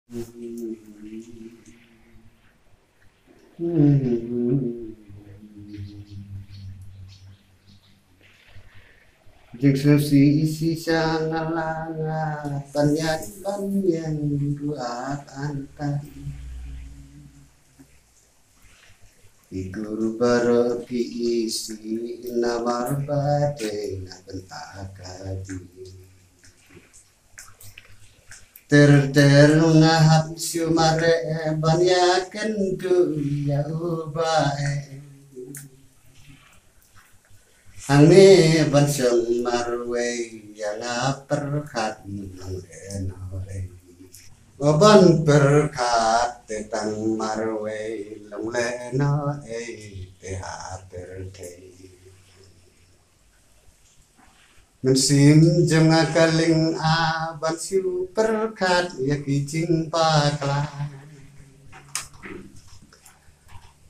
Jeng susi isi sangalanga panyan ruat antar Igur baroki isi namar bade na bentakadi ter ngahap syumare banyaken du ya ubae Angni bansang marwe yang perkat mengenore Oban berkat tetang marwe long leno te hater te Mensim jeng akaling aban siu perkat ya kijing pakla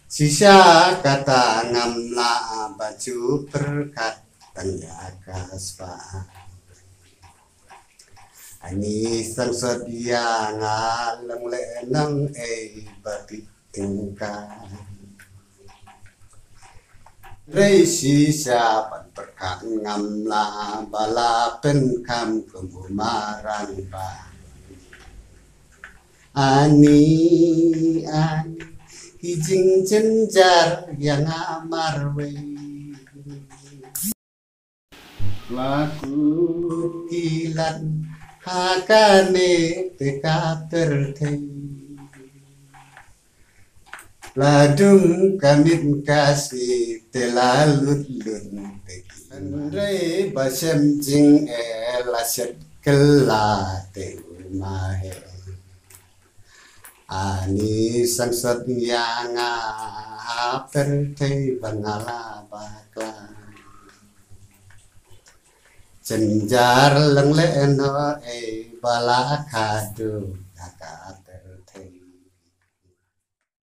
Sisa kata ngamla baju perkat tanya kaspa Ani sang sedia ngalang lenang batik tingkah Rei sisa pan perkat ngamla balapen kam kemumaran pa Ani Kijing cenjar yang amarwe Laku kilan hakane teka tertei Ladung kamit kasih telalut lun teki Andre basem jing laset kelate umahe Ani sang setia ngaperte bangala bakla Cenjar leng leno bala kadu kakate